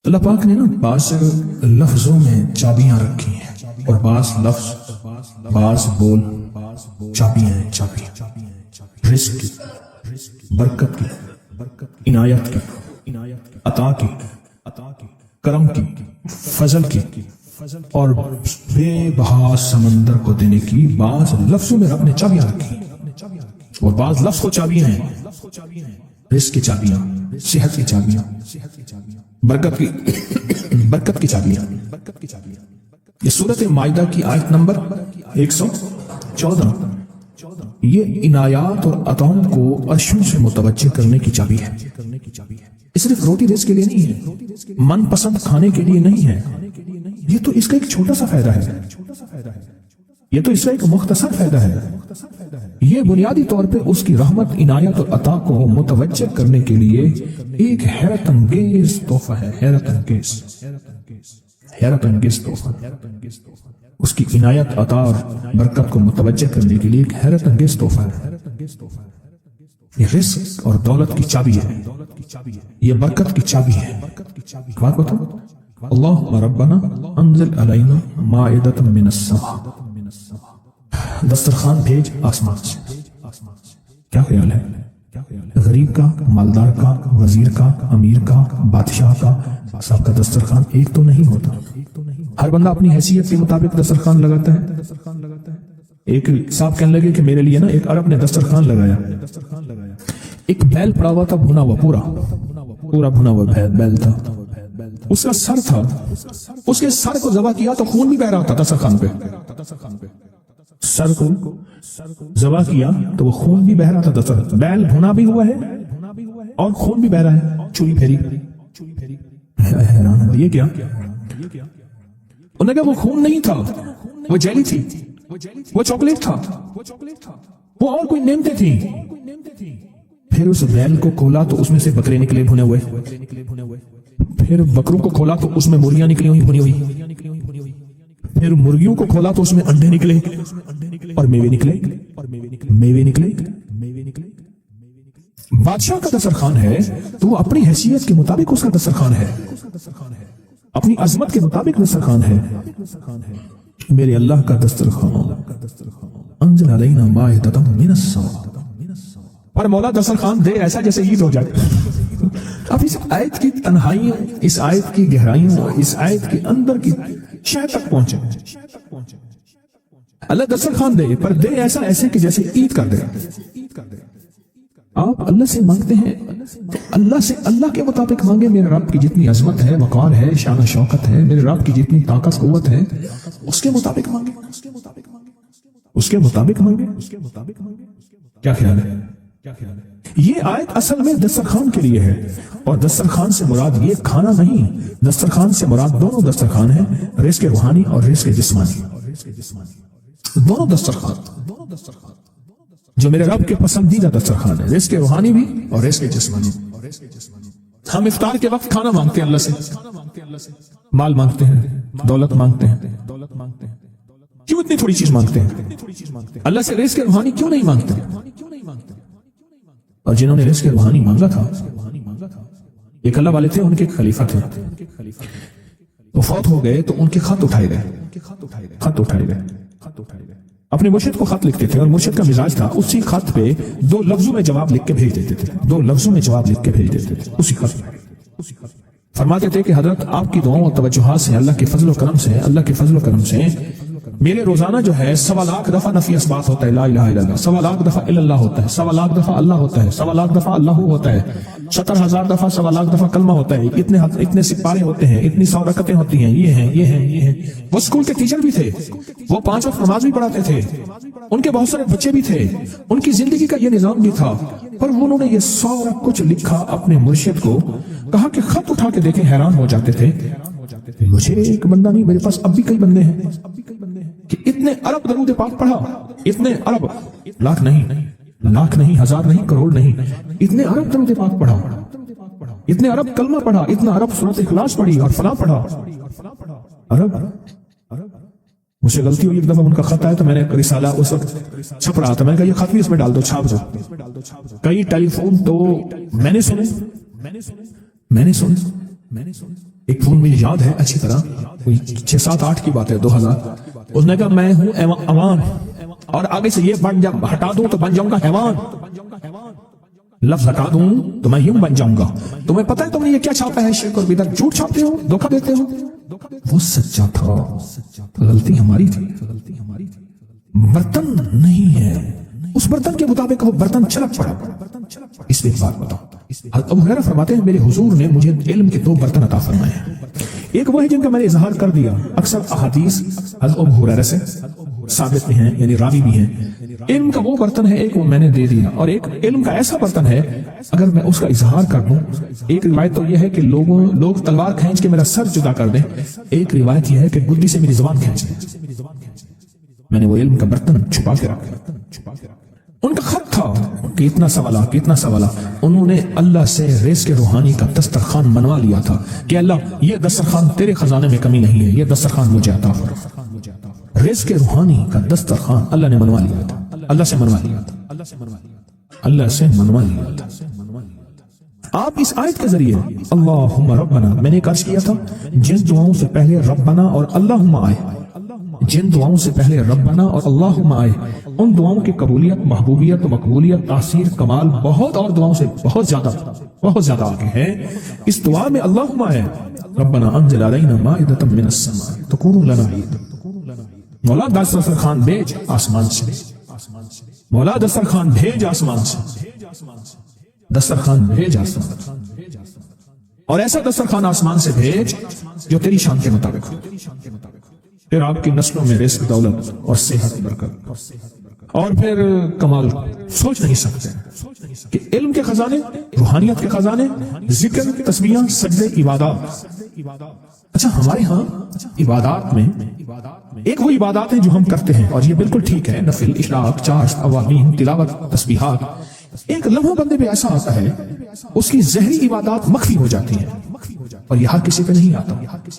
اللہ پاک نے نا بعض لفظوں میں چابیاں رکھی ہیں اور بعض لفظ بعض بول چابیاں ہیں، چابیاں رزق کی، برکت کی، عنایت کی، عطا کی، کرم کی، فضل کی اور بے بہا سمندر کو دینے کی بعض لفظوں میں رب نے چابیاں رکھی اور بعض لفظ کو چابیاں ہیں، رزق کی چابیاں، صحت کی چابیاں، برکت کی چابیاں۔ یہ سورۃ مائدہ کی آیت نمبر 114 یہ عنایات اور عطاؤں کو عرشوں سے متوجہ کرنے کی چابی ہے۔ یہ صرف روٹی رزق کے لیے نہیں ہے، من پسند کھانے کے لیے نہیں ہے، یہ تو اس کا ایک چھوٹا سا فائدہ ہے، یہ تو اس کا ایک مختصر فائدہ ہے۔ یہ بنیادی طور پہ اس کی رحمت، عنایت اور عطا کو متوجہ کرنے کے لیے ایک حیرت انگیز تحفہ ہے، حیرت انگیز تحفہ، اس کی عنایت، عطا اور برکت کو متوجہ کرنے کے لیے ایک حیرت انگیز تحفہ ہے۔ یہ رزق اور دولت کی چابی ہے، یہ برکت کی چابی ہے۔ بات بتاؤ، اللہم ربنا انزل علینا مائدۃ من السماء، دسترخوان بھیج آسمان سے۔ کیا خیال ہے؟ غریب کا، مالدار کا، وزیر کا، امیر کا، بادشاہ کا، سب کا دسترخوان ایک تو نہیں ہوتا، ہر بندہ اپنی حیثیت کے مطابق دسترخوان لگاتا ہے۔ ایک صاحب کہنے لگے کہ میرے لیے نا ایک عرب نے دسترخوان لگایا، ایک بیل پڑا ہوا تھا، بھنا ہوا، پورا بھنا ہوا بیل تھا، اس کا سر تھا، اس کے سر کو ذبح کیا تو خون بھی بہ رہا تھا دسترخوان پہ، سر کو ذبح کیا تو وہ خون بھی بہ رہا تھا دسترخوان، بیل بھنا بھی ہوا ہے اور خون بھی بہ رہا ہے، چوری پھیری۔ یہ کیا؟ انہوں نے کہا وہ خون نہیں تھا، وہ جیلی تھی، وہ چاکلیٹ تھا، وہ اور کوئی نعمتیں تھیں۔ پھر اس بیل کو کھولا تو اس میں سے بکرے نکلے بھنے ہوئے، پھر بکروں کو کھولا تو اس میں مرغیاں نکلی ہوئی بھنی ہوئی، پھر مرغیوں کو کھولا تو اس میں انڈے نکلے اور میوے نکلے۔ بادشاہ کا دسترخوان ہے تو وہ اپنی حیثیت کے مطابق اس کا دسترخوان ہے، اپنی عظمت کے مطابق دسترخوان ہے۔ میرے اللہ کا دسترخوان انزل علینا مائدۃ من السماء، اور مولا دسترخوان دے ایسا جیسے عید ہو جائے۔ اب اس آیت کی تنہائیوں، اس آیت کی گہرائیوں، اس آیت کے اندر کی شہ تک پہنچے۔ اللہ دسترخوان دے پر دے ایسے کہ جیسے عید کر دے۔ آپ اللہ سے مانگتے ہیں تو اللہ کے مطابق مانگے۔ میرے رب کی جتنی عظمت ہے، وقار ہے، شان و شوکت ہے، میرے رب کی جتنی طاقت قوت ہے، اس کے مطابق مانگے، اس کے مطابق مانگے۔ کیا خیال ہے؟ یہ آیت اصل میں دسترخوان کے لیے ہے، اور دسترخوان سے مراد یہ کھانا نہیں، دسترخوان سے مراد دونوں دسترخوان ہیں، رزق روحانی اور رزق جسمانی، دونوں دسترخوان جو میرے رب کے پسندیدہ دسترخوان ہے، رزق روحانی بھی اور رزق جسمانی۔ ہم افطار کے وقت کھانا مانگتے ہیں اللہ سے، مال مانگتے ہیں، دولت مانگتے ہیں، کیوں اتنی تھوڑی چیز مانگتے ہیں؟ اللہ سے رزق روحانی کیوں نہیں مانگتے؟ اور جنہوں نے رزق روحانی مانگا تھا، ایک اللہ والے تھے، ان کے خلیفہ تھے، وہ فوت ہو گئے تو ان کے خط اٹھائے گئے، اپنے مرشد کو خط لکھتے تھے، اور مرشد کا مزاج تھا اسی خط پہ 2 لفظوں میں جواب لکھ کے بھیج دیتے تھے، 2 لفظوں میں جواب لکھ کے بھیج دیتے تھے اسی خط پہ۔ فرماتے تھے کہ حضرت آپ کی دعاؤں اور توجہات سے، اللہ کے فضل و کرم سے میرے روزانہ جو ہے 1.25 لاکھ دفعہ نفی اثبات ہوتا ہے، لا الہ الا اللہ، 1.25 لاکھ دفعہ الا اللہ ہوتا ہے، 1.25 لاکھ دفعہ اللہ ہوتا ہے، 1.25 لاکھ دفعہ اللہ ہوتا ہے، 70,000 دفعہ 1.25 لاکھ دفعہ کلمہ ہوتا ہے، اتنے سپارے ہوتے ہیں، اتنی 100 رکعتیں ہوتی ہیں، یہ ہیں۔ وہ اسکول کے ٹیچر بھی تھے، وہ 5 وقت نماز بھی پڑھاتے تھے، ان کے بہت سارے بچے بھی تھے، ان کی زندگی کا یہ نظام بھی تھا، پر انہوں نے یہ سارا کچھ لکھا اپنے مرشد کو، کہا کہ خط اٹھا کے دیکھیں، حیران ہو جاتے تھے، مجھے ایک بندہ نہیں، میرے پاس اب بھی کئی بندے ہیں کہ اتنے ارب درود پاک پڑھا، اتنے ارب، لاکھ نہیں، ہزار نہیں، کروڑ نہیں، اتنے ارب درود پاک پڑھا، اتنے ارب کلمہ پڑھا، اتنا ارب سورۃ اخلاص پڑھی اور فلاں پڑھا، ارب۔ مجھ سے غلطی ہوئی، ایک دفعہ ان کا خط آیا تو میں نے رسالہ اس وقت چھپ رہا تھا، میں نے کہا یہ خط بھی اس میں ڈال دو، چھاپ دو۔ کئی ٹیلی فون تو میں نے سنے، ایک فون مجھے یاد ہے اچھی طرح، کوئی 6-7-8 کی بات ہے، 2000، اس نے کہا میں ہوں عوام اور آگے سے یہ بن جب ہٹا دوں تو بن جاؤں گا حیوان، لفظ ہٹا دوں تو میں یوں بن جاؤں گا۔ تمہیں پتہ ہے تم نے یہ کیا چھاپا ہے؟ شرک اور بدعت، جھوٹ چھاپتے ہو، دھوکہ دیتے ہو۔ وہ سچا تھا، غلطی ہماری تھی، برتن نہیں ہے، اس برتن کے مطابق وہ برتن چھلک پڑا۔ اس لیے بات بتاؤ، ابو ہریرہ فرماتے ہیں میرے حضور نے مجھے علم کے 2 برتن عطا فرمائے ہیں، ایک وہ ہے جن کا میں نے اظہار کر دیا، اکثر احادیث حضرت ابو ہریرہ سے ثابت بھی ہیں، یعنی راوی بھی ہیں۔ علم کا وہ برتن ہے، ایک وہ میں نے دے دیا، اور ایک علم کا ایسا برتن ہے اگر میں اس کا اظہار کر دوں، ایک روایت تو یہ ہے کہ لوگ تلوار کھینچ کے میرا سر جدا کر دیں، ایک روایت یہ ہے کہ گدی سے میری زبان کھینچ لیں۔ میں نے وہ علم کا برتن چھپا کے رکھا۔ ان کا خط تھا کہ اتنا سوالہ، انہوں نے اللہ سے رزق روحانی کا دسترخوان بنوا لیا تھا کہ اللہ یہ دسترخوان تیرے خزانے میں کمی نہیں ہے، یہ دسترخوان مجھے عطا فرما۔ رزق روحانی کا دسترخوان اللہ نے بنوا لیا تھا، اللہ سے منوا لیا تھا۔ آپ اس آیت کے ذریعے اللہم ربنا، میں نے عرض کیا تھا جن دعاؤں سے پہلے ربنا اور اللہم آئے، جن دعاؤں سے پہلے ربنا اور اللہم آئے، ان دعاؤں کی قبولیت، محبوبیت و مقبولیت، تاثیر، کمال بہت اور دعاؤں سے بہت زیادہ آگے ہے۔ اس دعا میں اللہم آئے ربنا انزل علینا مائدۃ من السماء تکون لنا عید، مولا دسترخوان بھیج آسمان سے، مولا دسترخوان بھیج آسمان سے، دسترخوان بھیج آسمان سے، اور ایسا دسترخوان آسمان سے بھیج جو تیری شان کے مطابق ہو، پھر آپ کی نسلوں میں رزق، دولت اور صحت، برکت اور پھر کمال سوچ نہیں سکتے کہ علم کے خزانے، روحانیت کے خزانے، ذکر، تسبیحاں، سجدے، عبادات۔ اچھا ہمارے ہاں عبادات میں ایک وہ عبادات ہیں جو ہم کرتے ہیں اور یہ بالکل ٹھیک ہے، نفل، اشراق، چاشت، عوامین، تلاوت، تسبیحات۔ ایک لمحہ بندے پہ ایسا آتا ہے اس کی ظاہری عبادات مخفی ہو جاتی ہیں اور یہ ہر کسی پہ نہیں آتا۔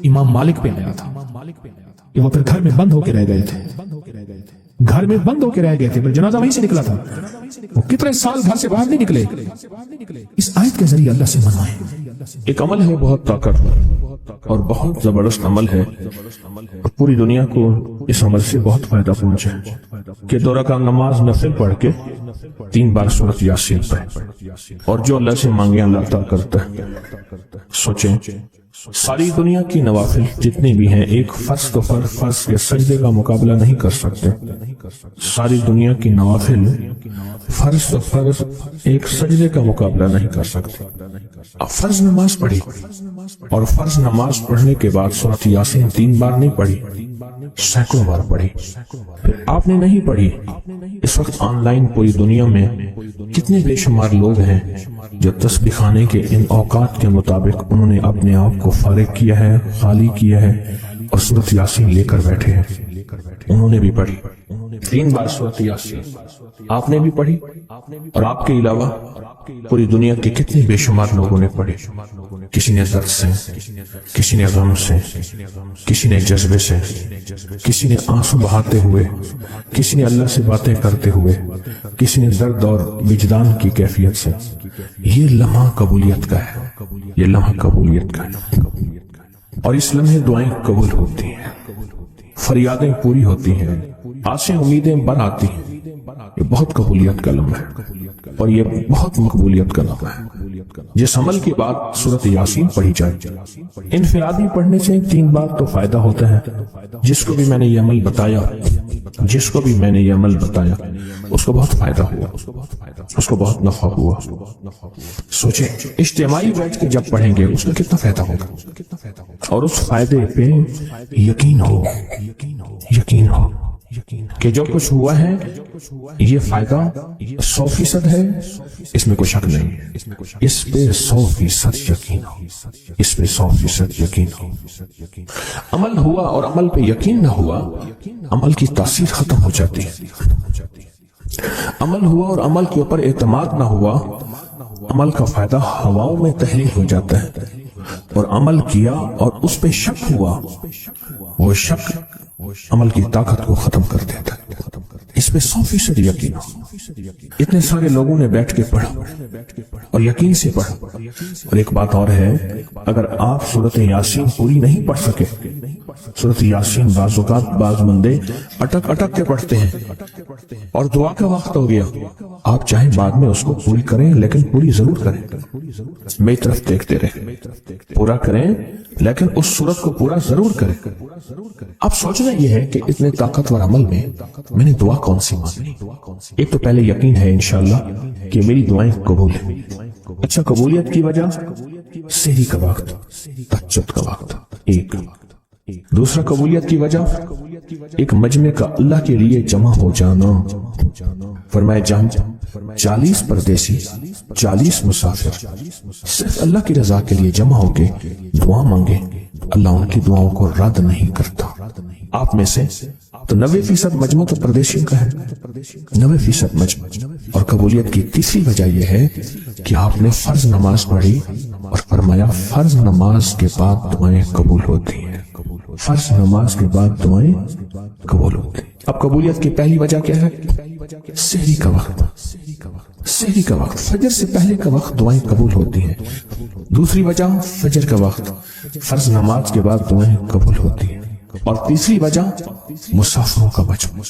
امام مالک پہ آیا تھا کہ وہ پھر گھر میں بند ہو کے رہ گئے تھے، پھر جنازہ وہیں سے نکلا تھا، وہ کتنے سال گھر سے باہر نہیں نکلے۔ اس آیت کے ذریعے اللہ سے منوائیں۔ ایک عمل ہے بہت طاقتور اور بہت زبردست عمل ہے، اور پوری دنیا کو اس عمل سے بہت فائدہ پہنچا ہے کہ 2 رکعت نماز نفل پڑھ کے 3 بار سورۃ یاسین پڑھے، اور جو اللہ سے مانگے اللہ عطا کرتا ہے۔ سوچیں ساری دنیا کی نوافل جتنی بھی ہیں ایک فرض تو فرض کے سجدے کا مقابلہ نہیں کر سکتے۔ ساری دنیا کی نوافل فرض تو فرض ایک سجدے کا مقابلہ نہیں کر سکتے۔ اب فرض نماز پڑھی اور فرض نماز پڑھنے کے بعد سورۃ یاسین 3 بار نہیں پڑھی، سینکڑوں بار پڑھی۔ پھر آپ نے نہیں پڑھی، اس وقت آن لائن پوری دنیا میں کتنے بے شمار لوگ ہیں جو تسبیح خانے کے ان اوقات کے مطابق انہوں نے اپنے آپ کو فارغ کیا ہے، خالی کیا ہے اور سورۃ یاسین لے کر بیٹھے ہیں۔ انہوں نے بھی پڑھی 3 بار سورۃ یاسین، آپ نے بھی پڑھی، اور آپ کے علاوہ پوری دنیا کے کتنے بے شمار لوگوں نے پڑھی۔ کسی نے درد سے، کسی نے غم سے، کسی نے جذبے سے، کسی نے آنسو بہاتے ہوئے، کسی نے اللہ سے باتیں کرتے ہوئے، کسی نے درد اور وجدان کی کیفیت سے۔ یہ لمحہ قبولیت کا ہے، یہ لمحہ قبولیت کا ہے، اور اس لمحے دعائیں قبول ہوتی ہیں، فریادیں پوری ہوتی ہیں، آسیں امیدیں بر آتی ہیں۔ یہ بہت قبولیت کا لمحہ ہے اور یہ بہت مقبولیت کا لمحہ ہے۔ جس عمل کے بعد سورۃ یاسین پڑھی جائے، انفرادی پڑھنے سے 3 بار تو فائدہ ہوتا ہے۔ جس کو بھی میں نے یہ عمل بتایا اس کو بہت فائدہ ہوا، اس کو بہت نفع ہوا۔ سوچیں اجتماعی بیٹھ کے جب پڑھیں گے اس کا کتنا فائدہ ہوگا، اور اس فائدے پہ یقین ہو کہ جو کچھ ہوا ہے یہ فائدہ 100% ہے، اس میں کوئی شک نہیں، اس پہ 100% یقین ہو، اس پہ 100% یقین ہو۔ عمل ہوا اور عمل پہ یقین نہ ہوا، عمل کی تاثیر ختم ہو جاتی ہے۔ عمل ہوا اور عمل کے اوپر اعتماد نہ ہوا، عمل کا فائدہ ہواؤں میں تحلیل ہو جاتا ہے، اور عمل کیا اور اس پہ شک ہوا، وہ شک عمل کی طاقت کو ختم کر دیتا ہے۔ اس پہ 100% یقین ہو۔ اتنے سارے لوگوں نے بیٹھ کے پڑھا، اور یقین سے پڑھ. اور ایک بات اور ہے، اگر آپ سورت یاسین پوری نہیں پڑھ سکے، سورت یاسین بعض اوقات بعض بندے اٹک اٹک کے پڑھتے ہیں اور دعا کا وقت ہو گیا، آپ چاہے بعد میں اس کو پوری کریں لیکن پوری ضرور کریں، میری طرف دیکھتے رہیں، پورا کریں لیکن اس سورت کو پورا ضرور کریں. اب سوچنا یہ ہے کہ اتنے طاقتور عمل میں نے دعا کون سی مانگی. ایک تو پہلے یقین ہے انشاءاللہ کہ میری دعائیں قبول ہیں. اچھا، قبولیت کی وجہ سحری کا وقت، تہجد کا وقت. ایک دوسرا قبولیت کی وجہ ایک مجمع کا اللہ کے لیے جمع ہو جانا. فرمایا جہاں 40 پردیسی 40 مسافر صرف اللہ کی رضا کے لیے جمع ہو کے دعا مانگے، اللہ ان کی دعاؤں کو رد نہیں کرتا. آپ میں سے تو 90% مجمع تو پردیسیوں کا ہے، 90% مجمع. اور قبولیت کی تیسری وجہ یہ ہے کہ آپ نے فرض نماز پڑھی اور فرمایا فرض نماز کے بعد دعائیں قبول ہوتی ہیں، فرض نماز کے بعد دعائیں قبول ہوتی ہیں. اب قبولیت کی پہلی وجہ کیا ہے؟ سحری کا وقت، سحری کا وقت، فجر سے پہلے کا وقت دعائیں قبول ہوتی ہیں. دوسری وجہ فجر کا وقت، فرض نماز کے بعد دعائیں قبول ہوتی ہیں. اور تیسری وجہ مسافروں کا مجمع.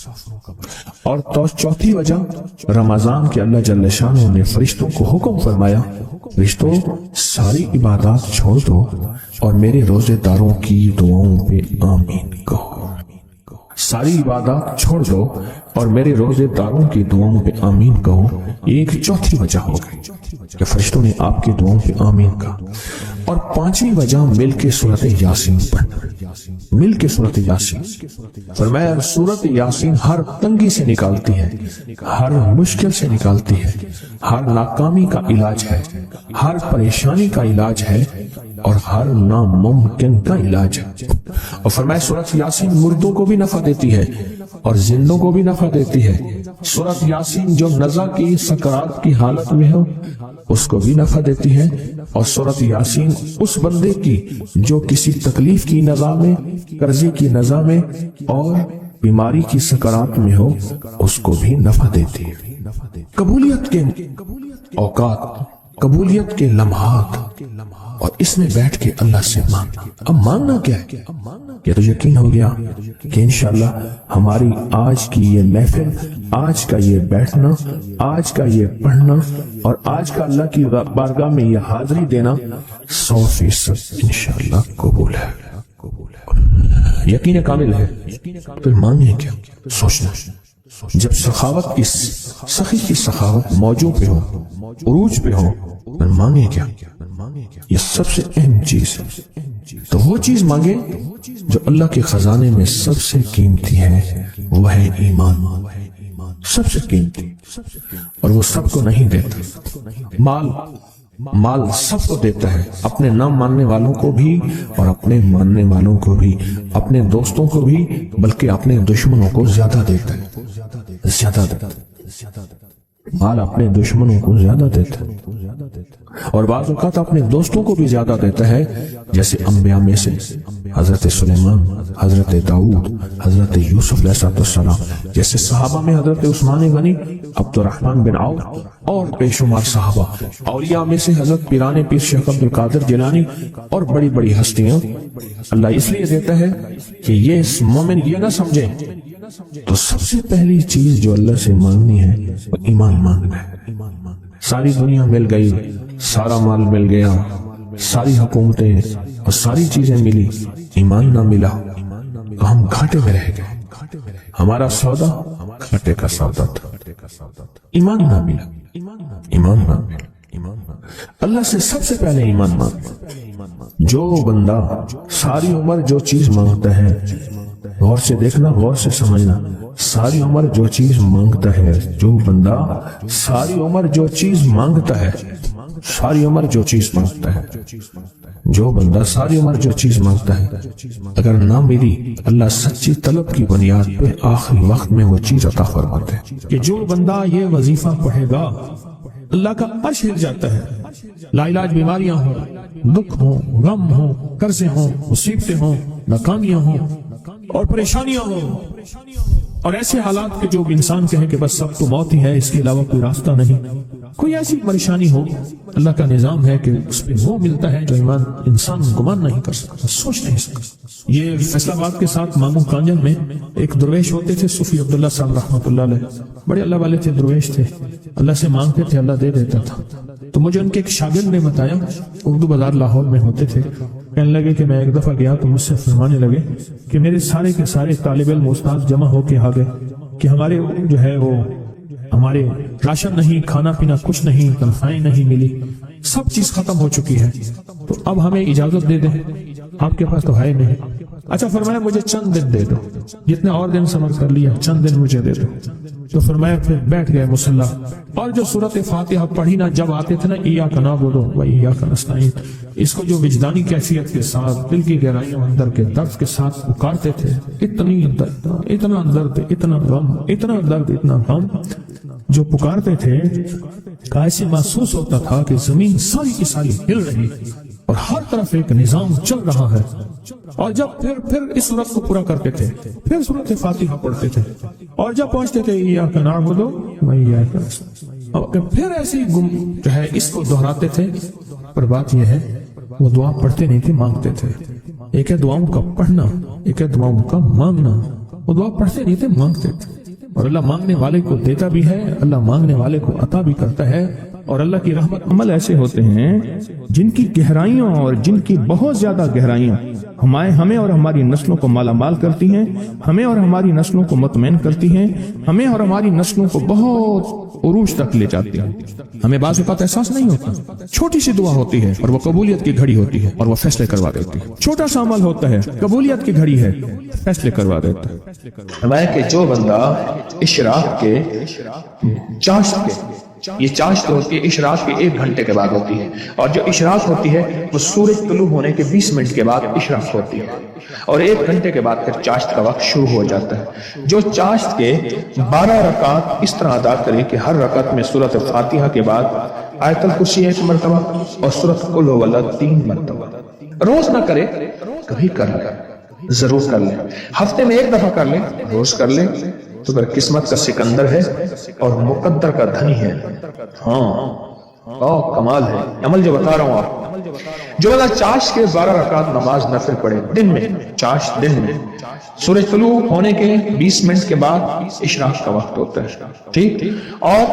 اور چوتھی وجہ رمضان کے اللہ جل شانہ نے فرشتوں کو حکم فرمایا، فرشتوں ساری عبادات چھوڑ دو اور میرے روزے داروں کی دعاؤں پہ آمین کہو. ساری عبادات چھوڑ دو اور میرے روزے داروں کی دعاؤں پہ آمین کہو. ایک چوتھی وجہ ہو گئی کہ فرشتوں نے آپ کی دعاؤں پہ آمین کہا. اور پانچویں وجہ مل کے سورت یاسین پڑھنا، مل کے سورت یاسین. فرمایا سورت یاسین ہر تنگی سے نکالتی ہے، ہر مشکل سے نکالتی ہے، ہر ناکامی کا علاج ہے، ہر پریشانی کا علاج ہے اور ہر ناممکن کا علاج ہے. اور فرمایا سورت یاسین مردوں کو بھی نفع دیتی ہے اور زندوں کو بھی نفع دیتی ہے. سورت یاسین جو نزع کی سکرات کی حالت میں ہو اس کو بھی نفع دیتی ہے، اور سورت یاسین اس بندے کی جو کسی تکلیف کی نزع میں، قرضے کی نزع میں اور بیماری کی سکرات میں ہو اس کو بھی نفع دیتی ہے. قبولیت کے اوقات، قبولیت کے لمحات، اور اس میں بیٹھ کے اللہ سے مانگ. اب مانگنا کیا ہے؟ یہ تو یقین ہو گیا کہ انشاءاللہ ہماری آج کی یہ محفل، آج کا یہ بیٹھنا، آج کا یہ پڑھنا اور آج کا اللہ کی بارگاہ میں یہ حاضری دینا 100% انشاءاللہ قبول ہے. یقین کامل ہے. پھر مانگیں کیا؟ سوچنا. جب سخاوت کی سخی کی سخاوت موجوں پہ ہو، عروج پہ ہو، پھر مانگیں کیا؟ یہ سب سے اہم چیز ہے. تو وہ چیز مانگے جو اللہ کے خزانے میں سب سے قیمتی ہے، وہ ہے ایمان. سب سے قیمتی، اور وہ سب کو نہیں دیتا. مال سب کو دیتا ہے، اپنے نہ ماننے والوں کو بھی اور اپنے ماننے والوں کو بھی، اپنے دوستوں کو بھی، بلکہ اپنے دشمنوں کو زیادہ دیتا ہے. زیادہ دیتا ہے مال، اپنے دشمنوں کو زیادہ دیتا ہے اور بعض اوقات اپنے دوستوں کو بھی زیادہ دیتا ہے. جیسے انبیاء میں سے حضرت سلیمان، حضرت داؤد، حضرت یوسف علیہ السلام، جیسے صحابہ میں حضرت عثمان غنی، عبد الرحمن بن عوف اور بے شمار صحابہ. اولیاء میں سے حضرت پیران پیر شیخ عبد القادر جیلانی اور بڑی بڑی ہستیاں. اللہ اس لیے دیتا ہے کہ یہ مومن یہ نہ سمجھے. تو سب سے پہلی چیز جو اللہ سے مانگنی ہے وہ ایمان مانگنا ہے. ساری دنیا مل گئی، سارا مال مل گیا، ساری حکومتیں اور ساری چیزیں ملی، ایمان نہ ملا تو ہم گھاٹے میں رہ گئے. ہمارا سودا گھاٹے کا سودا تھا. ایمان نہ ملا، ایمان نہ ملا. اللہ سے سب سے پہلے ایمان مانگنا. جو بندہ ساری عمر جو چیز مانگتا ہے، غور سے دیکھنا، غور سے سمجھنا، ساری عمر جو چیز مانگتا ہے، جو بندہ ساری عمر جو چیز مانگتا ہے، ساری عمر جو چیز مانگتا ہے، جو بندہ ساری عمر جو چیز مانگتا ہے، اگر نہ ملی اللہ سچی طلب کی بنیاد پہ آخری وقت میں وہ چیز عطا فرماتے ہیں. کہ جو بندہ یہ وظیفہ پڑھے گا اللہ کا عرش ہل جاتا ہے. لا علاج بیماریاں ہوں، دکھ ہوں، غم ہوں، قرضے ہوں، مصیبتیں ہوں، ناکامیاں ہوں اور پریشانیاں ہوں اور ایسے حالات کے جو انسان کہے کہ بس سب تو موت ہی ہے، اس کے علاوہ کوئی راستہ نہیں. کوئی ایسی پریشانی ہو، اللہ کا نظام ہے کہ اس پہ وہ ملتا ہے جو ایمان انسان گمان نہیں کر سکتا، سوچ نہیں سکتا۔ یہ فیصلہ آباد کے ساتھ ماموں کانجن میں ایک درویش ہوتے تھے، صوفی عبداللہ صاحب رحمۃ اللہ علیہ، بڑے اللہ والے تھے، درویش تھے، اللہ سے مانگتے تھے، اللہ دے دیتا تھا۔ تو مجھے ان کے ایک شاگرد نے بتایا، اردو بازار لاہور میں ہوتے تھے، کہنے لگے کہ میں ایک دفعہ گیا تو مجھ سے فرمانے لگے کہ میرے سارے کے سارے طالب علم استاد جمع ہو کے آ گئے کہ ہمارے جو ہے وہ ہمارے راشن نہیں، کھانا پینا کچھ نہیں، تنخواہیں نہیں ملی، سب چیز ختم ہو چکی ہے، تو اب ہمیں اجازت دے دیں، آپ کے پاس تو ہے نہیں۔ اچھا فرمایا مجھے چند دن دے دو، جتنے اور دن صبر کر لیا، چند دن مجھے دے دو۔ تو فرمایا پھر بیٹھ گئے مصلی، اور جو سورۃ فاتحہ پڑھی نا جب آتے تھے نا، ایاک نعبد و ایاک نستعین، اس کو جو وجدانی کیفیت کے ساتھ دل کی گہرائیوں اندر کے درد کے ساتھ پکارتے تھے، اتنی درد، اتنا درد، اتنا غم، اتنا درد، اتنا غم جو پکارتے تھے، ایسے محسوس ہوتا تھا کہ زمین ساری کی ساری ہل رہی اور ہر طرف ایک نظام چل رہا ہے۔ اور جب پھر اس صورت کو پورا کرتے تھے، پھر سورۃ فاتحہ پڑھتے تھے، اور جب پہنچتے تھے ایاک نعبد و ایاک نستعین، اور پھر ایسے جو ہے اس کو دہراتے تھے۔ پر بات یہ ہے وہ دعا پڑھتے نہیں تھے، مانگتے تھے۔ ایک ہے دعاؤں کا پڑھنا، ایک ہے دعاؤں کا مانگنا۔ وہ دعا پڑھتے نہیں تھے، مانگتے تھے، اور اللہ مانگنے والے کو دیتا بھی ہے، اللہ مانگنے والے کو عطا بھی کرتا ہے، اور اللہ کی رحمت۔ عمل ایسے ہوتے ہیں جن کی گہرائیوں اور جن کی بہت زیادہ گہرائیوں ہمیں اور ہماری نسلوں کو مالا مال کرتی ہیں، ہمیں اور ہماری نسلوں کو مطمئن کرتی ہیں، ہمیں اور ہماری نسلوں کو بہت عروج تک لے جاتی ہیں۔ ہمیں بعض اوقات احساس نہیں ہوتا، چھوٹی سی دعا ہوتی ہے اور وہ قبولیت کی گھڑی ہوتی ہے اور وہ فیصلے کروا دیتی ہے۔ چھوٹا سا عمل ہوتا ہے، قبولیت کی گھڑی ہے، فیصلے کروا دیتا ہے۔ فرمایا کہ جو بندہ اشراق کے چاشت کے، یہ چاشت ہوتی ہے اشراق کے 1 گھنٹے کے بعد ہوتی ہے، اور جو اشراق ہوتی ہے وہ سورج طلوع ہونے کے 20 منٹ کے بعد اشراق ہوتی ہے، اور 1 گھنٹے کے بعد پھر چاشت کا وقت شروع ہو جاتا ہے۔ جو چاشت کے 12 رکعت اس طرح ادا کرے کہ ہر رکعت میں سورۃ فاتحہ کے بعد آیت الکرسی 1 مرتبہ اور سورۃ قل هو اللہ 3 مرتبہ، روز نہ کرے، کبھی کر لے، ضرور کر لیں، ہفتے میں 1 دفعہ کر لیں، روز کر لیں، تو پھر قسمت کا سکندر ہے اور مقدر کا دھنی ہے۔ ہاں کمال ہے عمل جو بتا رہا ہوں آپ۔ جو بندہ چاشت کے 12 رکعت نماز نفل پڑھے دن میں، چاشت دن میں، سورج طلوع ہونے کے 20 منٹ کے بعد اشراق کا وقت ہوتا ہے، ٹھیک، اور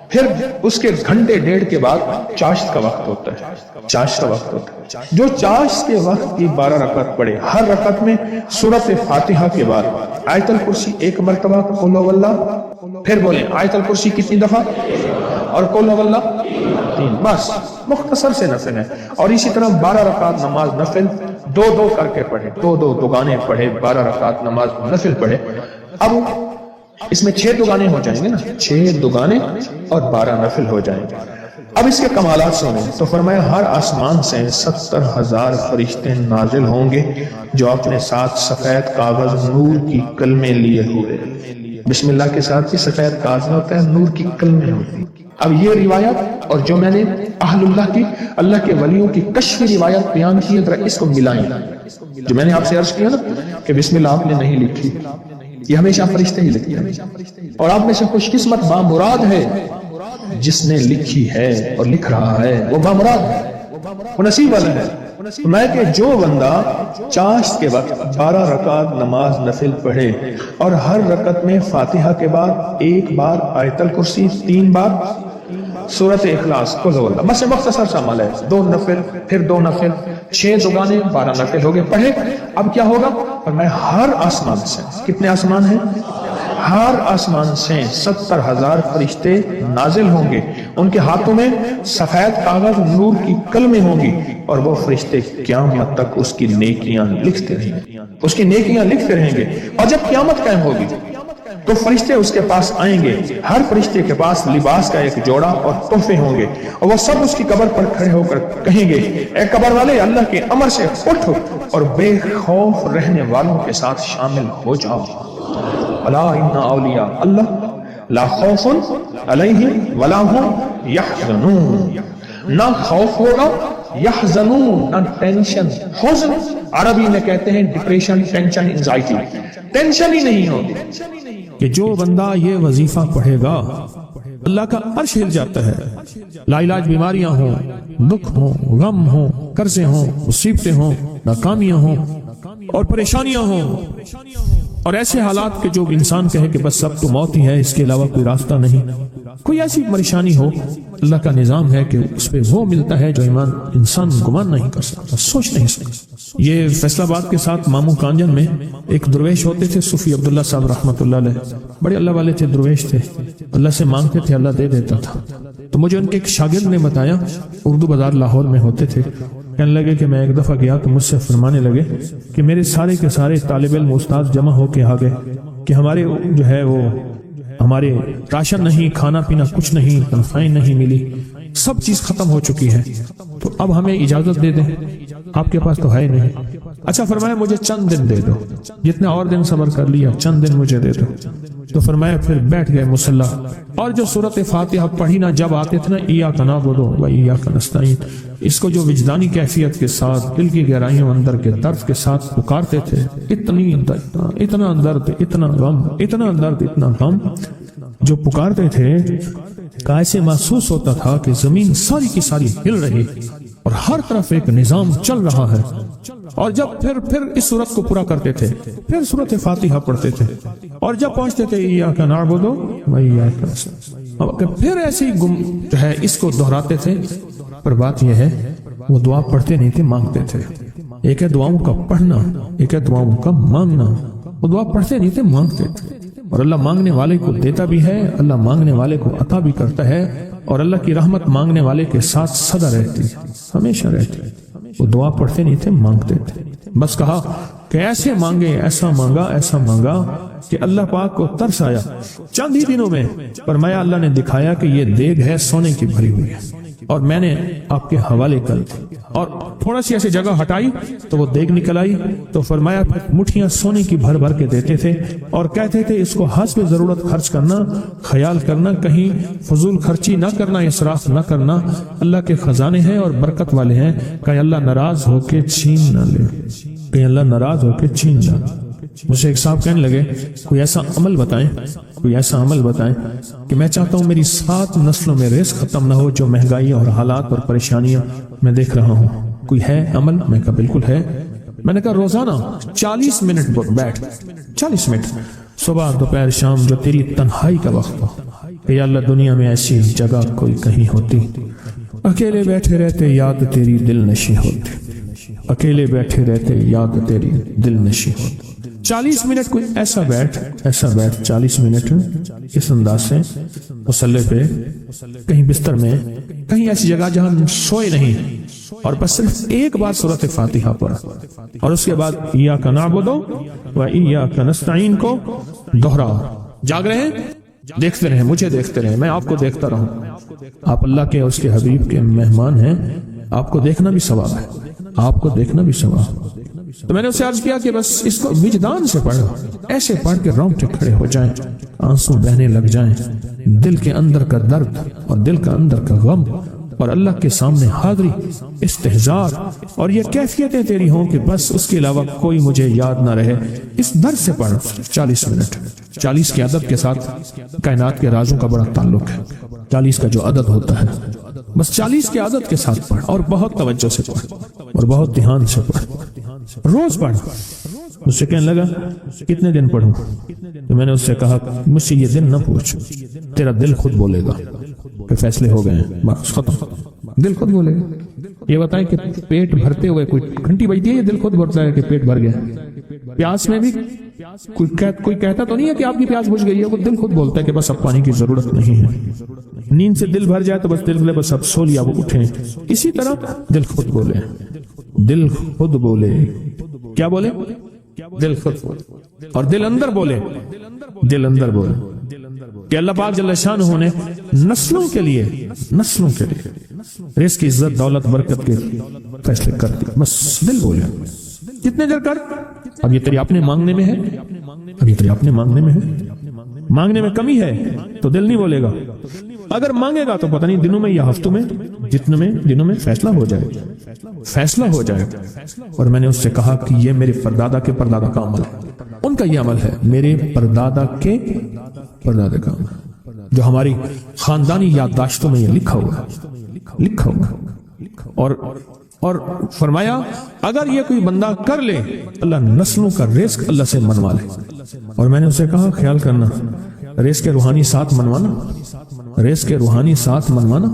پھر اس کے گھنٹے 1.5 کے بعد چاشت کا وقت ہوتا ہے، چاشت کا وقت ہوتا ہے۔ جو چاشت کے وقت کی 12 رکعت پڑھے، ہر رکعت میں سورۃ فاتحہ کے بعد آیت الکرسی 1 مرتبہ، قل هو اللہ، پھر بولیں آیت الکرسی کتنی دفعہ، اور قل هو اللہ 3، بس مختصر سے نفل ہے۔ اور اسی طرح 12 رکعت نماز نفل 2 کر کے پڑھے، 2 دوگانے پڑھے، 12 رکعت نماز نفل پڑھے۔ اب اس میں 6 دوگانے ہو جائیں گے نا، 6 دوگانے اور 12 نفل ہو جائیں گے۔ اب اس کے کمالات سنیں تو فرمایا ہر آسمان سے 70,000 فرشتے نازل ہوں گے جو اپنے ساتھ سفید کاغذ نور کی کلمیں لیے ہوئے، بسم اللہ کے ساتھ بھی سفید کاغذ ہوتا ہے، نور کی کلمیں ہوتی ہیں۔ اب یہ روایت اور جو میں نے اہل اللہ کی، اللہ کے ولیوں کی کشفی روایت بیان کی ہے، ذرا اس کو ملائیں۔ جو میں نے آپ سے عرض کیا نا کہ بسم اللہ آپ نے نہیں لکھی، یہ ہمیشہ فرشتے ہی لکھتے ہیں، اور آپ میں سے خوش قسمت بامراد ہے جس نے لکھی ہے اور لکھ رہا ہے، وہ بامراد ہے، وہ نصیب والا ہے۔ میں کہ جو بندہ چاشت کے وقت 12 رکعت نماز نفل پڑھے اور ہر رکعت میں فاتحہ کے بعد 1 بار آیت الکرسی، 3 بار سورۃ اخلاص، قل هو اللہ، بس مختصر سا عمل ہے، 2 نفل پھر 2 نفل، 6 دوگانے 12 نفل ہو گئے پڑھے۔ اب کیا ہوگا؟ فرمایا ہر آسمان سے، کتنے آسمان ہیں؟ ہر آسمان سے 70,000 فرشتے نازل ہوں گے، ان کے ہاتھوں میں سفید کاغذ نور کی کلمیں ہوں گی، اور وہ فرشتے قیامت تک اس کی نیکیاں لکھتے رہیں گے، اس کی نیکیاں لکھتے رہیں گے۔ اور جب قیامت قائم ہوگی تو فرشتے اس کے پاس آئیں گے، ہر فرشتے کے پاس لباس کا ایک جوڑا اور تحفے ہوں گے، اور وہ سب اس کی قبر پر کھڑے ہو کر کہیں گے، اے قبر والے، اللہ کے امر سے اٹھو اور بے خوف رہنے والوں کے ساتھ شامل ہو جاؤ۔ الا ان اولیاء اللہ لا خوف علیہم ولا هم یحزنون، نہ خوف ہوگا، یحزنون نہ ٹینشن، حزن عربی میں کہتے ہیں ڈپریشن، ٹینشن، انزائٹی، ٹینشن ہی نہیں ہوگی۔ کہ جو بندہ یہ وظیفہ پڑھے گا اللہ کا عرش ہل جاتا ہے. لا علاج بیماریاں ہوں، دکھ ہوں، غم ہوں، قرضے ہوں، مصیبتیں ہوں، ناکامیاں ہوں اور پریشانیاں ہوں اور ایسے حالات کے جو انسان کہے کہ بس سب تو موت ہی ہے، اس کے علاوہ کوئی راستہ نہیں. کوئی ایسی پریشانی ہو، اللہ کا نظام ہے کہ اس پہ وہ ملتا ہے جو ایمان انسان گمان نہیں کر سکتا، سوچ نہیں سکتا. یہ فیصل آباد کے ساتھ ماموں کانجن میں ایک درویش ہوتے تھے، صوفی عبداللہ صاحب رحمۃ اللہ علیہ، بڑے اللہ والے تھے، درویش تھے، اللہ سے مانگتے تھے، اللہ دے دیتا تھا. تو مجھے ان کے ایک شاگرد نے بتایا، اردو بازار لاہور میں ہوتے تھے، کہنے لگے کہ میں ایک دفعہ گیا تو مجھ سے فرمانے لگے کہ میرے سارے کے سارے طالب علم استاد جمع ہو کے آگے کہ ہمارے جو ہے وہ ہمارے راشن نہیں، کھانا پینا کچھ نہیں، تنخواہیں نہیں ملی، سب چیز ختم ہو چکی ہے، تو اب ہمیں اجازت دے دیں، آپ کے پاس تو ہے نہیں. اچھا فرمایا مجھے چند دن دے دو، جتنے اور دن صبر کر لیا، چند دن مجھے دے دو. تو فرمایا پھر بیٹھ گئے مصلی اور جو سورۃ فاتحہ پڑھی نا جب آتے تھے نا، ایاک نعبد و ایاک نستعین، اس کو جو وجدانی کیفیت کے ساتھ دل کی گہرائیوں اندر کے درد کے ساتھ پکارتے تھے، اتنا درد، اتنا غم، اتنا درد، اتنا غم جو پکارتے تھے کہ ایسے محسوس ہوتا تھا کہ زمین ساری کی ساری ہل رہی اور ہر طرف ایک نظام چل رہا ہے. اور جب پھر اس صورت کو پورا کرتے تھے، پھر سورۃ فاتحہ پڑھتے تھے اور جب پہنچتے تھے ایاک نعبد و ایاک نستعین، پھر ایسے ہی جو ہے اس کو دہراتے تھے. پر بات یہ ہے وہ دعا پڑھتے نہیں تھے، مانگتے تھے. ایک ہے دعاؤں کا پڑھنا، ایک ہے دعاؤں کا مانگنا. وہ دعا پڑھتے نہیں تھے، مانگتے تھے. اور اللہ مانگنے والے کو دیتا بھی ہے، اللہ مانگنے والے کو عطا بھی کرتا ہے، اور اللہ کی رحمت مانگنے والے کے ساتھ سدا رہتی ہے، ہمیشہ رہتی ہے. وہ دعا پڑھتے نہیں تھے، مانگتے تھے. بس کہا کہ ایسے مانگے، ایسا مانگا، ایسا مانگا کہ اللہ پاک کو ترس آیا. چند ہی دنوں میں فرمایا اللہ نے دکھایا کہ یہ دیگ ہے سونے کی بھری ہوئی ہے، اور میں نے آپ کے حوالے کر دی. اور تھوڑا سی ایسی جگہ ہٹائی تو وہ دیگ نکل آئی. تو فرمایا پھر مٹھیاں سونے کی بھر بھر کے دیتے تھے اور کہتے تھے اس کو حسب ضرورت خرچ کرنا، خیال کرنا، کہیں فضول خرچی نہ کرنا، اسراف نہ کرنا. اللہ کے خزانے ہیں اور برکت والے ہیں، کہیں اللہ ناراض ہو کے چھین نہ لے، کہیں اللہ ناراض ہو کے چھین نہ لے. مجھے ایک صاحب کہنے لگے کوئی ایسا عمل بتائیں، کوئی ایسا عمل بتائیں کہ میں چاہتا ہوں میری 7 نسلوں میں رزق ختم نہ ہو، جو مہنگائی اور حالات اور پریشانیاں میں دیکھ رہا ہوں. کوئی ہے عمل؟ میں کہا بالکل ہے. میں نے کہا روزانہ 40 منٹ بیٹھ، 40 منٹ صبح دوپہر شام، جو تیری تنہائی کا وقت ہو، کہ یا اللہ دنیا میں ایسی جگہ کوئی کہیں ہوتی، اکیلے بیٹھے رہتے یاد تیری دل نشی ہوتی، اکیلے بیٹھے رہتے یاد تیری دل نشی ہوتی. 40 منٹ کوئی ایسا بیٹھ 40 منٹ اس انداز سے مصلی پہ، کہیں بستر میں، کہیں ایسی جگہ جہاں سوئے نہیں، اور بس صرف ایک بار سورۃ فاتحہ پڑھا اور اس کے بعد ایاک نعبد و ایاک نستعین کو دہرا. جاگ رہے ہیں، دیکھتے رہیں، مجھے دیکھتے رہیں، میں آپ کو دیکھتا رہوں. آپ اللہ کے اور اس کے حبیب کے مہمان ہیں، آپ کو دیکھنا بھی ثواب ہے، آپ کو دیکھنا بھی ثواب. تو میں نے اسے عرض کیا کہ بس اس کو وجدان سے پڑھو، ایسے پڑھ کے رونگٹے کھڑے ہو جائیں، آنسو بہنے لگ جائیں، دل کے اندر کا درد اور دل کا اندر کا غم اور اللہ کے سامنے حاضری، استحضار اور یہ کیفیتیں تیری ہوں کہ بس اس کے علاوہ کوئی مجھے یاد نہ رہے. اس درد سے پڑھ 40 منٹ. 40 کی عدد کے ساتھ کائنات کے رازوں کا بڑا تعلق ہے. 40 کا جو عدد ہوتا ہے، بس 40 کی عدد کے ساتھ پڑھ اور بہت توجہ سے پڑھ اور بہت دھیان سے پڑھ. روز پڑھ. مجھ سے کہنے لگا کتنے دن پڑھوں؟ تو میں نے اس سے کہا مجھ سے یہ دن نہ پوچھ، تیرا دل خود بولے گا کہ فیصلے ہو گئے ہیں، بس ختم. دل خود بولے گا. یہ بتائیں کہ پیٹ بھرتے ہوئے کوئی گھنٹی بجتی ہے، یہ دل خود بولتا ہے کہ پیٹ بھر گیا. پیاس میں بھی کوئی کہتا تو نہیں ہے کہ آپ کی پیاس بجھ گئی ہے، وہ دل خود بولتا ہے کہ بس اب پانی کی ضرورت نہیں ہے. نیند سے دل بھر جائے تو بس دل بولے بس اب سو لیا، وہ اٹھیں. اسی طرح دل خود بولے، دل خود بولے. کیا بولے؟ دل خود بولے. اور دل اندر بولے، دل اندر بولے کہ اللہ پاک جل شانہ نے نسلوں کے لیے رزق کی عزت، دولت، برکت کے فیصلے کر دی. بس دل بولے. کتنے دیر کر؟ اب یہ تیری اپنے مانگنے میں ہے، اب یہ تیری اپنے مانگنے میں ہے. مانگنے میں کمی ہے تو دل نہیں بولے گا. اگر مانگے گا تو پتہ نہیں دنوں میں یا ہفتوں میں، جتنے میں دنوں میں فیصلہ ہو جائے گا، فیصلہ ہو جائے گا. اور میں نے اس سے کہا کہ یہ میرے پردادا کے پردادا کا عمل ہے، ان کا یہ عمل ہے، میرے پردادا کے پردادا کا عمل. جو ہماری خاندانی یادداشتوں میں یہ لکھا ہوا اور فرمایا اگر یہ کوئی بندہ کر لے اللہ نسلوں کا رزق اللہ سے منوا لے. اور میں نے اسے کہا خیال کرنا رزق کے روحانی ساتھ منوانا، رزق کے روحانی ساتھ منوانا،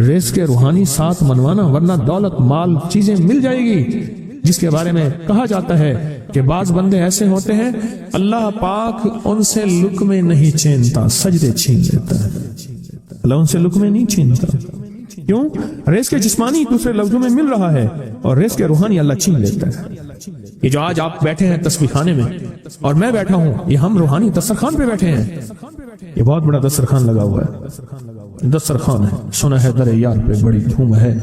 رزق کے روحانی ساتھ منوانا، ورنہ دولت مال چیزیں مل جائے گی جس کے بارے میں کہا جاتا ہے کہ بعض بندے ایسے ہوتے ہیں اللہ پاک ان سے لقمے نہیں چھینتا، سجدے چھین لیتا ہے. اللہ ان سے لقمے نہیں چھینتا. کیوں؟ رزق جسمانی دوسرے لفظوں میں مل رہا ہے اور رزق روحانی اللہ چھین لیتا ہے. یہ جو آج آپ بیٹھے ہیں تسبیح خانے میں اور میں بیٹھا ہوں، یہ ہم روحانی دسترخوان پہ بیٹھے ہیں. یہ بہت بڑا دسترخوان لگا ہوا ہے، دسترخوان ہے. سنا ہے در یار پہ بڑی دھوم ہے،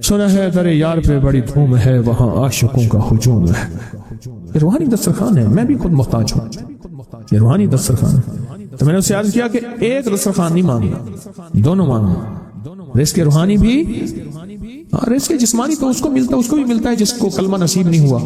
سنا ہے در یار پہ بڑی دھوم ہے، وہاں عاشقوں کا ہجوم ہے. یہ روحانی دسترخوان ہے، میں بھی خود محتاج ہوں. یہ روحانی دسترخوان ہے. تو میں نے اسے عرض کیا کہ ایک دسترخوان نہیں مانگنا، دونوں مانگنا. رزق روحانی بھی، رزق جسمانی تو اس کو ملتا ہے، اس کو بھی ملتا ہے جس کو کلمہ نصیب نہیں ہوا.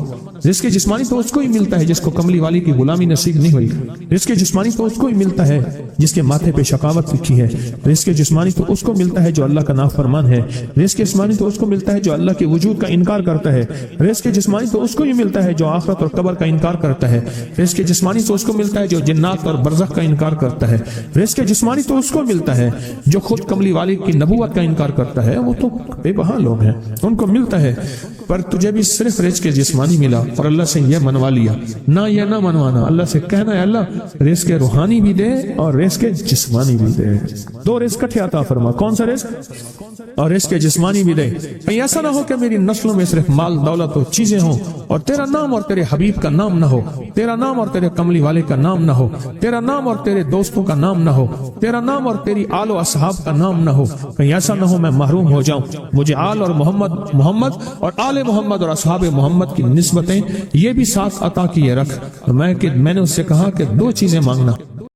رزق جسمانی تو اس کو ہی ملتا ہے جس کو کملی والی کی غلامی نصیب نہیں ہوئی. رزق جسمانی تو اس کو ہی ملتا ہے جس کے ماتھے پہ شقاوت لکھی ہے. رزق جسمانی تو اس کو ملتا ہے جو اللہ کا نافرمان ہے. رزق جسمانی تو اس کو ملتا ہے جو اللہ کے وجود کا انکار کرتا ہے. رزق جسمانی تو اس کو ہی ملتا ہے جو آخرت اور قبر کا انکار کرتا ہے. رزق جسمانی تو اس کو ملتا ہے جو جنات اور برزخ کا انکار کرتا ہے. رزق جسمانی تو اس کو ملتا ہے جو خود کملی والی کی نبوت کا انکار کرتا ہے. وہ تو بے بہا لوگ ہیں، ان کو ملتا ہے. پر تجھے بھی صرف رزق جسمانی ملا اور اللہ سے یہ منوا لیا. نہ یہ نہ منوانا، اللہ سے کہنا ہے اللہ رزق روحانی بھی دے اور رزق جسمانی بھی دے. دو رزق کٹھے عطا فرما. کون سا رزق؟ اور رزق جسمانی بھی دے. کہیں ایسا نہ ہو کہ میری نسلوں میں صرف مال دولت اور چیزیں ہوں اور تیرا نام اور تیرے حبیب کا نام نہ ہو، تیرا نام اور تیرے کملی والے کا نام نہ ہو، تیرا نام اور تیرے دوستوں کا نام نہ ہو، تیرا نام اور تیری آل و اصحاب کا نام نہ ہو. کہیں ایسا نہ ہو میں محروم ہو جاؤں. مجھے آل اور محمد اور آل محمد اور اصحاب محمد کی نسبتیں یہ بھی ساتھ عطا کیے رکھ. میں نے اس سے کہا کہ دو چیزیں مانگنا،